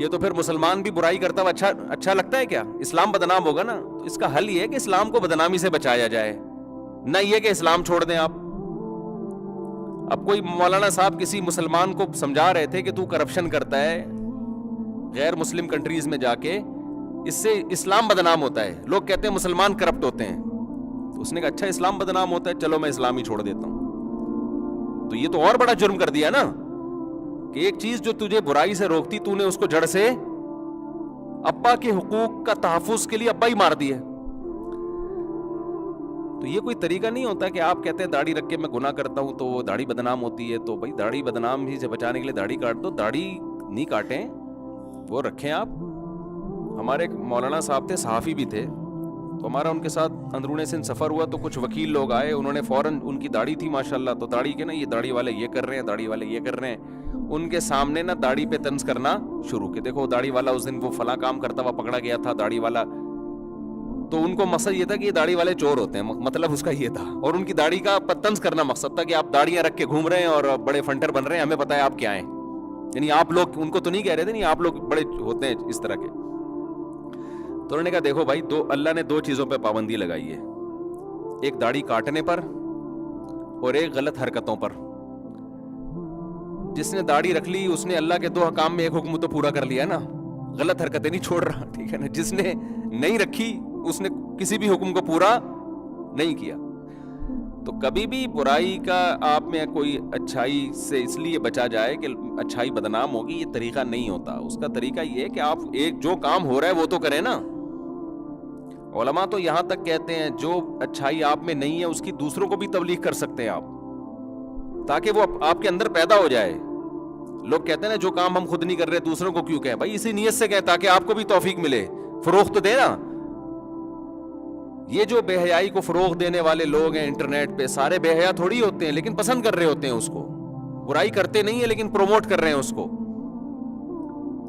یہ تو پھر مسلمان بھی برائی کرتا ہوا اچھا لگتا ہے کیا؟ اسلام بدنام ہوگا نا. تو اس کا حل یہ ہے کہ اسلام کو بدنامی سے بچایا جائے, نہ یہ کہ اسلام چھوڑ دیں آپ. اب کوئی مولانا صاحب کسی مسلمان کو سمجھا رہے تھے کہ تو کرپشن کرتا ہے غیر مسلم کنٹریز میں جا کے, اس سے اسلام بدنام ہوتا ہے, لوگ کہتے ہیں مسلمان کرپٹ ہوتے ہیں. تو اس نے کہا اچھا اسلام بدنام ہوتا ہے, چلو میں اسلام ہی چھوڑ دیتا ہوں. تو یہ تو اور بڑا جرم کر دیا نا کہ ایک چیز جو تجھے برائی سے روکتی تو نے اس کو جڑ سے ابا کے حقوق کا تحفظ کے لیے ابا ہی مار دیا. تو یہ کوئی طریقہ نہیں ہوتا کہ آپ کہتے ہیں داڑھی رکھ کے میں گناہ کرتا ہوں تو وہ داڑھی بدنام ہوتی ہے. تو بھائی داڑھی بدنام ہی سے بچانے کے لیے داڑھی کاٹ دو, داڑھی نہیں کاٹیں, وہ رکھیں آپ. ہمارے ایک مولانا صاحب تھے, صحافی بھی تھے, تو ہمارا ان کے ساتھ اندرون سندھ سفر ہوا. تو کچھ وکیل لوگ آئے, انہوں نے فوراً, ان کی داڑھی تھی ماشاءاللہ, تو داڑھی کے نا یہ داڑھی والے یہ کر رہے ہیں, داڑھی والے یہ کر رہے ہیں, ان کے سامنے نا داڑھی پہ طنز کرنا شروع کہ دیکھو داڑھی والا اس دن وہ فلاں کام کرتا ہوا پکڑا گیا تھا داڑھی والا. تو ان کو مقصد یہ تھا کہ یہ داڑھی والے چور ہوتے ہیں, مطلب اس کا یہ تھا. اور ان کی داڑھی کا طنز کرنا مقصد تھا کہ آپ داڑیاں رکھ کے گھوم رہے ہیں اور بڑے فنٹر بن رہے ہیں, ہمیں پتہ ہے آپ کیا ہیں. یعنی آپ لوگ, ان کو تو نہیں کہہ رہے تھے, نہیں آپ لوگ بڑے ہوتے ہیں اس طرح کے. تو انہوں نے کہا دیکھو بھائی, اللہ نے 2 چیزوں پہ پابندی لگائی ہے, ایک داڑھی کاٹنے پر اور ایک غلط حرکتوں پر. جس نے داڑھی رکھ لی اس نے اللہ کے 2 حکام میں ایک حکم تو پورا کر لیا نا, غلط حرکتیں نہیں چھوڑ رہا, ٹھیک ہے نا. جس نے نہیں رکھی اس نے کسی بھی حکم کو پورا نہیں کیا. تو کبھی بھی برائی کا آپ میں کوئی اچھائی سے اس لیے بچا جائے کہ اچھائی بدنام ہوگی, یہ طریقہ نہیں ہوتا. اس کا طریقہ یہ ہے کہ آپ ایک جو کام ہو رہا ہے وہ تو کریں نا. علماء تو یہاں تک کہتے ہیں جو اچھائی آپ میں نہیں ہے اس کی دوسروں کو بھی تبلیغ کر سکتے ہیں آپ, تاکہ وہ آپ کے اندر پیدا ہو جائے. لوگ کہتے ہیں نا جو کام ہم خود نہیں کر رہے دوسروں کو کیوں کہیں, بھائی اسی نیت سے کہیں تاکہ آپ کو بھی توفیق ملے, فروغ تو دے نا. یہ جو بے حیائی کو فروغ دینے والے لوگ ہیں انٹرنیٹ پہ, سارے بے حیا تھوڑی ہوتے ہیں, لیکن پسند کر رہے ہوتے ہیں اس کو, برائی کرتے نہیں ہیں لیکن پروموٹ کر رہے ہیں اس کو.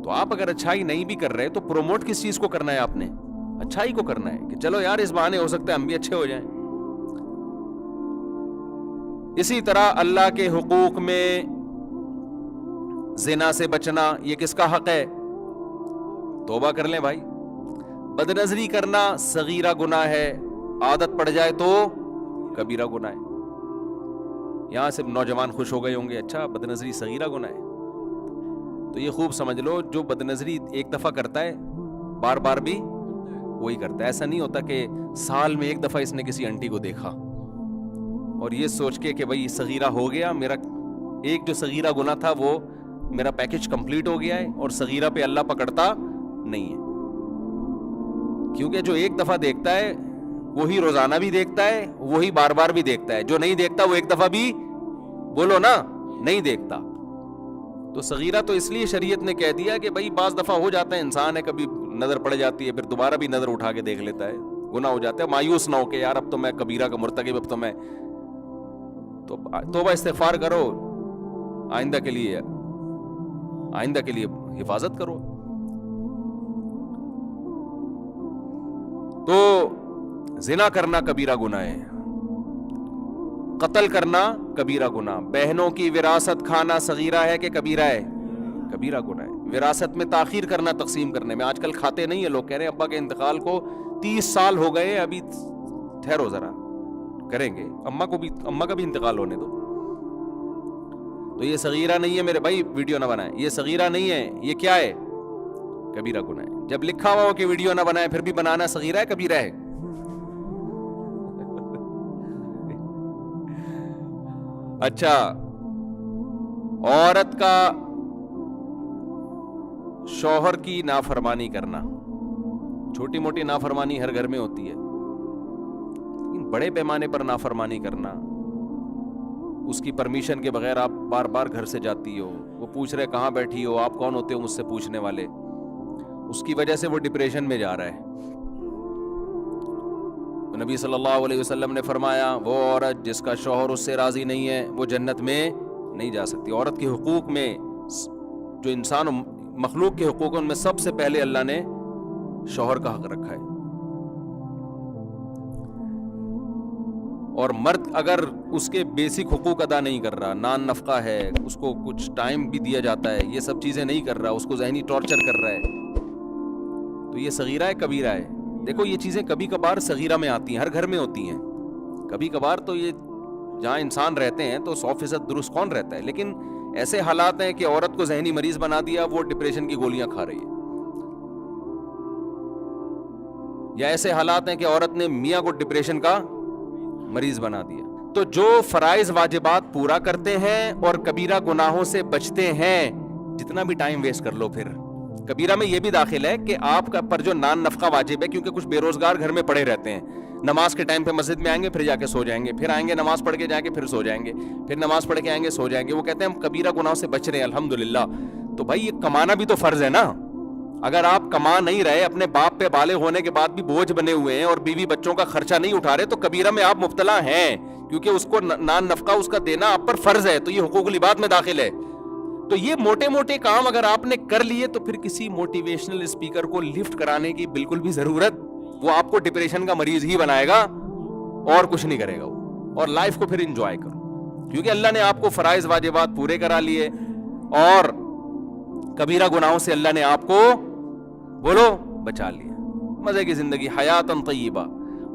تو آپ اگر اچھائی نہیں بھی کر رہے تو پروموٹ کس چیز کو کرنا ہے, آپ نے اچھائی کو کرنا ہے کہ چلو یار اس بہانے ہو سکتا ہے ہم بھی اچھے ہو جائیں. اسی طرح اللہ کے حقوق میں زنا سے بچنا, یہ کس کا حق ہے؟ توبہ کر لیں بھائی. بدنظری کرنا صغیرہ گناہ ہے, عادت پڑ جائے تو کبیرہ گناہ ہے. یہاں سے نوجوان خوش ہو گئے ہوں گے, اچھا بدنظری صغیرہ گناہ ہے. تو یہ خوب سمجھ لو, جو بدنظری ایک دفعہ کرتا ہے بار بار بھی وہی کرتا ہے. ایسا نہیں ہوتا کہ سال میں ایک دفعہ اس نے کسی انٹی کو دیکھا اور یہ سوچ کے کہ بھائی صغیرہ ہو گیا, میرا ایک جو صغیرہ گناہ تھا وہ میرا پیکج کمپلیٹ ہو گیا ہے, اور صغیرہ پہ اللہ پکڑتا نہیں ہے. کیونکہ جو ایک دفعہ دیکھتا ہے وہی روزانہ بھی دیکھتا ہے, وہی بار بار بھی دیکھتا ہے. جو نہیں دیکھتا وہ ایک دفعہ بھی, بولو نا, نہیں دیکھتا. تو صغیرہ تو اس لیے شریعت نے کہہ دیا کہ بھائی بعض دفعہ ہو جاتا ہے, انسان ہے, کبھی نظر پڑ جاتی ہے, پھر دوبارہ بھی نظر اٹھا کے دیکھ لیتا ہے, گناہ ہو جاتا ہے. مایوس نہ ہو کہ یار اب تو میں کبیرہ کا مرتکب, اب تو میں, تو توبہ استغفار کرو, آئندہ کے لیے حفاظت کرو. تو زنا کرنا کبیرہ گناہ ہے, قتل کرنا کبیرہ گناہ, بہنوں کی وراثت کھانا صغیرہ ہے کہ کبیرہ ہے؟ کبیرہ گناہ ہے. وراثت میں تاخیر کرنا تقسیم کرنے میں, آج کل کھاتے نہیں ہیں لوگ, کہہ رہے ہیں ابا کے انتقال کو 30 سال ہو گئے, ابھی ٹھہرو ذرا کریں گے, اماں کا بھی انتقال ہونے دو. تو یہ صغیرہ نہیں ہے میرے بھائی, ویڈیو نہ بنائیں, یہ صغیرہ نہیں ہے, یہ کیا ہے؟ کبیرہ گناہ ہے. جب لکھا ہوا ہو کہ ویڈیو نہ بنائیں پھر بھی بنانا صغیرہ ہے کبیرہ ہے؟ اچھا, عورت کا شوہر کی نافرمانی کرنا, چھوٹی موٹی نافرمانی ہر گھر میں ہوتی ہے, بڑے پیمانے پر نافرمانی کرنا, اس کی پرمیشن کے بغیر آپ بار بار گھر سے جاتی ہو, وہ پوچھ رہے کہاں بیٹھی ہو, آپ کون ہوتے ہو مجھ سے پوچھنے والے, اس کی وجہ سے وہ ڈپریشن میں جا رہا ہے. نبی صلی اللہ علیہ وسلم نے فرمایا وہ عورت جس کا شوہر اس سے راضی نہیں ہے وہ جنت میں نہیں جا سکتی. عورت کے حقوق میں, جو انسان مخلوق کے حقوق ان میں سب سے پہلے اللہ نے شوہر کا حق رکھا ہے. اور مرد اگر اس کے بیسک حقوق ادا نہیں کر رہا, نان نفقہ ہے, اس کو کچھ ٹائم بھی دیا جاتا ہے, یہ سب چیزیں نہیں کر رہا, اس کو ذہنی ٹارچر کر رہا ہے, تو یہ صغیرہ ہے کبیرہ ہے. دیکھو یہ چیزیں کبھی کبھار صغیرہ میں آتی ہیں, ہر گھر میں ہوتی ہیں. کبھی کبھار تو یہ جہاں انسان رہتے ہیں تو 100% درست کون رہتا ہے, لیکن ایسے حالات ہیں کہ عورت کو ذہنی مریض بنا دیا, وہ ڈپریشن کی گولیاں کھا رہی ہے, یا ایسے حالات ہیں کہ عورت نے میاں کو ڈپریشن کا مریض بنا دیا. تو جو فرائض واجبات پورا کرتے ہیں اور کبیرہ گناہوں سے بچتے ہیں, جتنا بھی ٹائم ویسٹ کر لو, پھر کبیرہ میں یہ بھی داخل ہے کہ آپ کا پر جو نان نفقہ واجب ہے, کیونکہ کچھ بے روزگار گھر میں پڑے رہتے ہیں, نماز کے ٹائم پہ مسجد میں آئیں گے, پھر جا کے سو جائیں گے, پھر آئیں گے نماز پڑھ کے جا کے پھر سو جائیں گے, پھر نماز پڑھ کے آئیں گے سو جائیں گے. وہ کہتے ہیں ہم کبیرہ گناہوں سے بچ رہے ہیں الحمدللہ. تو بھائی یہ کمانا بھی تو فرض ہے نا. اگر آپ کما نہیں رہے, اپنے باپ پہ بالغ ہونے کے بعد بھی بوجھ بنے ہوئے ہیں اور بیوی بچوں کا خرچہ نہیں اٹھا رہے, تو کبیرہ میں آپ مبتلا ہیں, کیونکہ اس کو نان نفقہ اس کا دینا آپ پر فرض ہے, تو یہ حقوق العباد میں داخل ہے. تو یہ موٹے موٹے کام اگر آپ نے کر لیے تو پھر کسی موٹیویشنل اسپیکر کو لفٹ کرانے کی بالکل بھی ضرورت, وہ آپ کو ڈپریشن کا مریض ہی بنائے گا اور کچھ نہیں کرے گا وہ. اور لائف کو پھر انجوائے کرو, کیونکہ اللہ نے آپ کو فرائض واجبات پورے کرا لیے اور کبیرہ گناہوں سے اللہ نے آپ کو بولو بچا لیا. مزے کی زندگی, حیاتن طیبہ.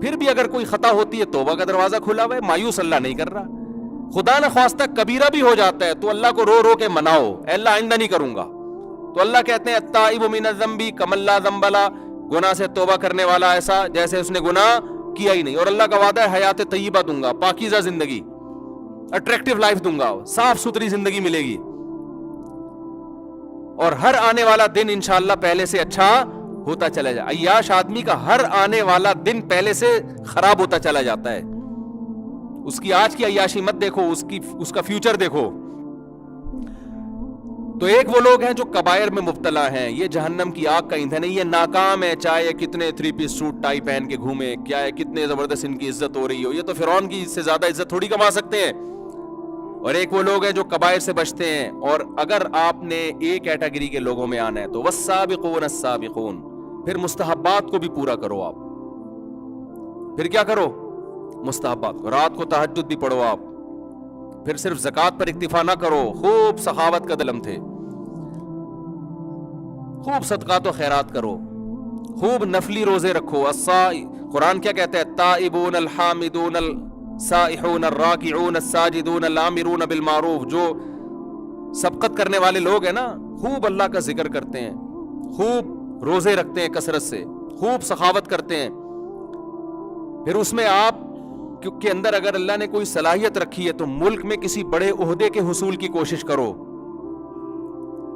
پھر بھی اگر کوئی خطا ہوتی ہے, توبہ کا دروازہ کھلا ہوا ہے, مایوس اللہ نہیں کر رہا. خدا نہ خواستہ کبیرہ بھی ہو جاتا ہے تو اللہ کو رو رو کے مناؤ, اے اللہ آئندہ نہیں کروں گا. تو اللہ کہتے ہیں التائب من الذنب کمن لا ذنب لہ, گناہ سے توبہ کرنے والا ایسا جیسے اس نے گناہ کیا ہی نہیں. اور اللہ کا وعدہ ہے حیات طیبہ دوں گا, پاکیزہ زندگی, اٹریکٹیو لائف دوں گا, صاف ستھری زندگی ملے گی, اور ہر آنے والا دن انشاءاللہ پہلے سے اچھا ہوتا چلا جائے. عیاش آدمی کا ہر آنے والا دن پہلے سے خراب ہوتا چلا جاتا ہے. اس کی آج کی عیاشی مت دیکھو, اس کا فیوچر دیکھو. تو ایک وہ لوگ ہیں جو کبائر میں مبتلا ہیں, یہ جہنم کی آگ کا ایندھن ہے, یہ ناکام ہے, چاہے کتنے 3 پیس سوٹ ٹائی پہن کے گھومے, کیا ہے کتنے زبردست ان کی عزت ہو رہی ہو, یہ تو فرعون کی سے زیادہ عزت تھوڑی کما سکتے ہیں. اور ایک وہ لوگ ہیں جو کبائر سے بچتے ہیں. اور اگر آپ نے ایک کیٹیگری کے لوگوں میں آنا ہے تو والسابقون السابقون, پھر مستحبات کو بھی پورا کرو آپ. پھر کیا کرو, مستحبات, رات کو تہجد بھی پڑھو آپ. پھر صرف زکوٰۃ پر اکتفا نہ کرو, خوب سخاوت کا دلم تھے, خوب صدقات و خیرات کرو, خوب نفلی روزے رکھو. قرآن کیا کہتا ہے, التائبون الحامدون السائحون الراکعون الساجدون الامرون بالمعروف. جو سبقت کرنے والے لوگ ہیں نا, خوب اللہ کا ذکر کرتے ہیں, خوب روزے رکھتے ہیں کثرت سے, خوب سخاوت کرتے ہیں. پھر اس میں آپ کے اندر اگر اللہ نے کوئی صلاحیت رکھی ہے تو ملک میں کسی بڑے عہدے کے حصول کی کوشش کرو,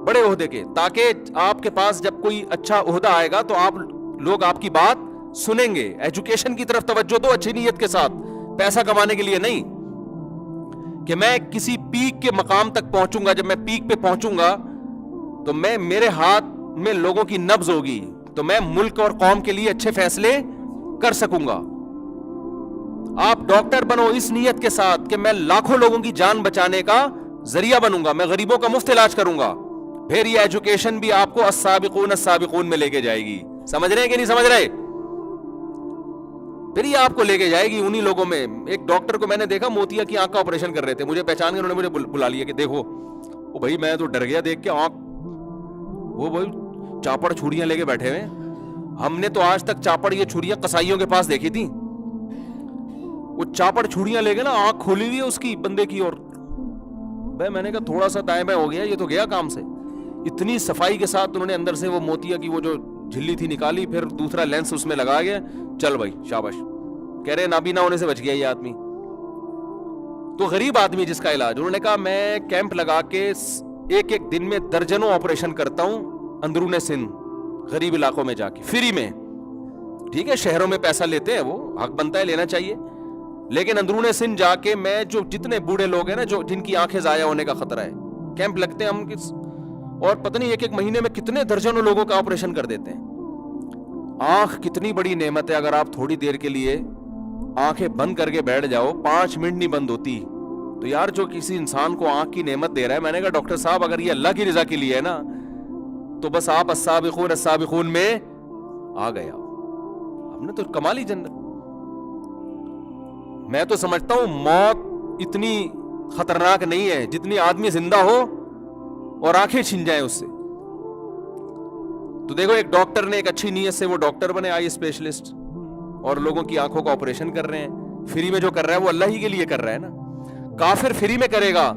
بڑے عہدے کے, تاکہ آپ کے پاس جب کوئی اچھا عہدہ آئے گا تو آپ لوگ آپ کی بات سنیں گے. ایجوکیشن کی طرف توجہ دو اچھی نیت کے ساتھ, پیسہ کمانے کے لیے نہیں کہ میں کسی پیک کے مقام تک پہنچوں گا, جب میں پیک پہ پہنچوں گا تو میرے ہاتھ میں لوگوں کی نبض ہوگی, تو میں ملک اور قوم کے لیے اچھے فیصلے کر سکوں گا. آپ ڈاکٹر بنو اس نیت کے ساتھ کہ میں لاکھوں لوگوں کی جان بچانے کا ذریعہ بنوں گا, میں غریبوں کا مفت علاج کروں گا. پھر یہ ایجوکیشن بھی آپ کو السابقون السابقون میں لے کے جائے گی. سمجھ رہے ہیں کہ نہیں سمجھ رہے؟ پھر یہ آپ کو لے کے جائے گی انہی لوگوں میں. ایک ڈاکٹر کو میں نے دیکھا, موتیا کی آنکھ کا آپریشن کر رہے تھے, مجھے پہچان کے انہوں نے مجھے بلا لیا کہ دیکھو. وہ بھائی میں تو ڈر گیا دیکھ کے آنکھ, وہ بھائی چاپڑ چھریاں لے کے بیٹھے ہوئے. ہم نے تو آج تک چاپڑ یہ چھریاں قصائیوں کے پاس دیکھی تھی, وہ چاپڑ چھریاں لے کے نا آنکھ کھولی ہوئی ہے اس کی بندے کی. اور بھائی میں نے کہا تھوڑا سا دائیں بائیں ہو گیا, یہ تو گیا کام سے. اتنی صفائی کے ساتھ انہوں نے اندر سے وہ موتیا کی وہ جو جھلی تھی نکالی, پھر دوسرا لینس اس میں لگا گیا, چل بھائی شاباش. کہہ رہے نابینا ہونے سے بچ گیا یہ آدمی. تو غریب آدمی جس کا علاج, انہوں نے کہا میں کیمپ لگا کے ایک دن میں درجنوں آپریشن کرتا ہوں اندرون سندھ, غریب علاقوں میں جا کے فری میں. ٹھیک ہے شہروں میں پیسہ لیتے ہیں, وہ حق بنتا ہے لینا چاہیے, لیکن اندرون سندھ جا کے میں جو جتنے بوڑھے لوگ ہیں نا جو جن کی آنکھیں ضائع ہونے کا خطرہ ہے, کیمپ لگتے ہیں ہم اور پتہ نہیں ایک مہینے میں کتنے درجنوں لوگوں کا آپریشن کر دیتے ہیں. آنکھ کتنی بڑی نعمت ہے, اگر آپ تھوڑی دیر کے لیے آنکھیں بند کر کے بیٹھ جاؤ, 5 منٹ نہیں بند ہوتی. تو یار جو کسی انسان کو آنکھ کی نعمت دے رہا ہے, میں نے کہا ڈاکٹر صاحب اگر یہ اللہ کی رضا کے لیے ہے نا تو بس آپ السابقون السابقون میں آ گیا, ہم نے تو کما لی جنت. میں تو سمجھتا ہوں موت اتنی خطرناک نہیں ہے جتنی آدمی زندہ ہو اور آنکھیں چھن جائیں اس سے. تو دیکھو ایک ڈاکٹر نے ایک اچھی نیت سے وہ ڈاکٹر بنے, آئی اسپیشلسٹ, اور لوگوں کی آنکھوں کا آپریشن کر رہے ہیں. فری میں جو کر رہا ہے وہ اللہ ہی کے لیے کر رہا ہے نا. کافر فری میں کرے گا,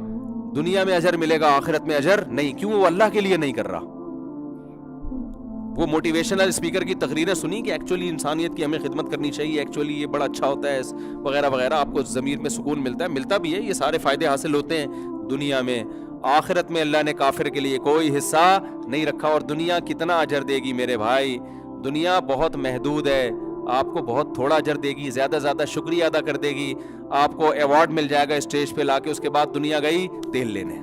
دنیا میں اجر ملے گا, آخرت میں اجر نہیں. کیوں؟ وہ اللہ کے لیے نہیں کر رہا. وہ موٹیویشنل اسپیکر کی تقریریں سنی کہ ایکچولی انسانیت کی ہمیں خدمت کرنی چاہیے, ایکچولی یہ بڑا اچھا ہوتا ہے وغیرہ وغیرہ, آپ کو ضمیر میں سکون ملتا ہے, ملتا بھی ہے, یہ سارے فائدے حاصل ہوتے ہیں دنیا میں. آخرت میں اللہ نے کافر کے لیے کوئی حصہ نہیں رکھا. اور دنیا کتنا اجر دے گی میرے بھائی؟ دنیا بہت محدود ہے, آپ کو بہت تھوڑا اجر دے گی, زیادہ زیادہ شکریہ ادا کر دے گی. آپ کو ایوارڈ مل جائے گا اسٹیج پہ لا کے, اس کے بعد دنیا گئی تیل لینے.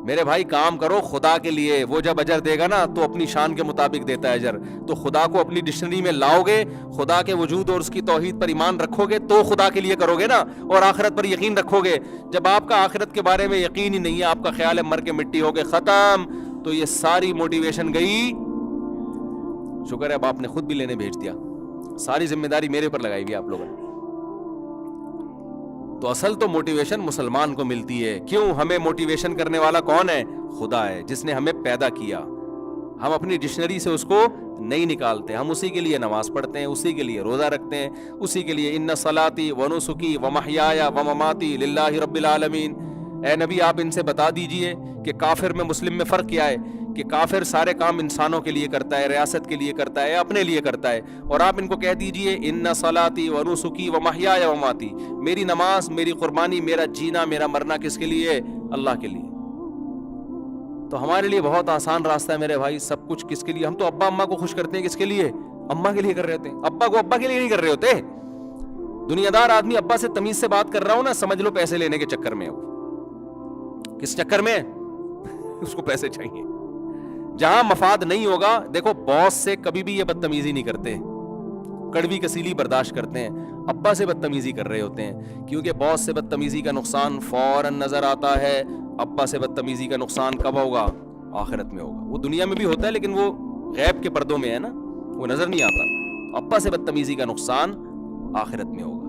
میرے بھائی کام کرو خدا کے لیے. وہ جب اجر دے گا نا تو اپنی شان کے مطابق دیتا ہے اجر. تو خدا کو اپنی ڈکشنری میں لاؤ گے, خدا کے وجود اور اس کی توحید پر ایمان رکھو گے تو خدا کے لیے کرو گے نا, اور آخرت پر یقین رکھو گے. جب آپ کا آخرت کے بارے میں یقین ہی نہیں ہے, آپ کا خیال ہے مر کے مٹی ہو گئے, ختم, تو یہ ساری موٹیویشن گئی. شکر ہے اب آپ نے خود بھی لینے بھیج دیا, ساری ذمہ داری میرے پر لگائی گئی آپ لوگوں نے. تو اصل تو موٹیویشن مسلمان کو ملتی ہے. کیوں؟ ہمیں موٹیویشن کرنے والا کون ہے؟ خدا ہے, جس نے ہمیں پیدا کیا. ہم اپنی ڈکشنری سے اس کو نہیں نکالتے, ہم اسی کے لیے نماز پڑھتے ہیں, اسی کے لیے روزہ رکھتے ہیں, اسی کے لیے ان صلاتی و نسکی و محیایا و مماتی للہ رب العالمین. اے نبی آپ ان سے بتا دیجئے کہ کافر میں مسلم میں فرق کیا ہے, کہ کافر سارے کام انسانوں کے لیے کرتا ہے, ریاست کے لیے کرتا ہے, اپنے لیے کرتا ہے, اور آپ ان کو کہہ دیجئے ان صلاتی و نسکی و محیایا و مماتی, میری نماز, میری قربانی, میرا جینا, میرا مرنا کس کے لیے؟ اللہ کے لیے. تو ہمارے لیے بہت آسان راستہ ہے میرے بھائی. سب کچھ کس کے لیے؟ ہم تو ابا اماں کو خوش کرتے ہیں, کس کے لیے؟ اماں کے لیے کر رہے ہوتے ہیں. ابا کو ابا کے لیے نہیں کر رہے ہوتے. دنیا دار آدمی ابا سے تمیز سے بات کر رہا ہوں نا, سمجھ لو پیسے لینے کے چکر میں. کس چکر میں؟ اس کو پیسے چاہیے. جہاں مفاد نہیں ہوگا, دیکھو باس سے کبھی بھی یہ بدتمیزی نہیں کرتے, کڑوی کسیلی برداشت کرتے ہیں. ابا سے بدتمیزی کر رہے ہوتے ہیں, کیونکہ باس سے بدتمیزی کا نقصان فوراً نظر آتا ہے. ابا سے بدتمیزی کا نقصان کب ہوگا؟ آخرت میں ہوگا. وہ دنیا میں بھی ہوتا ہے لیکن وہ غیب کے پردوں میں ہے نا, وہ نظر نہیں آتا. ابا سے بدتمیزی کا نقصان آخرت میں ہوگا.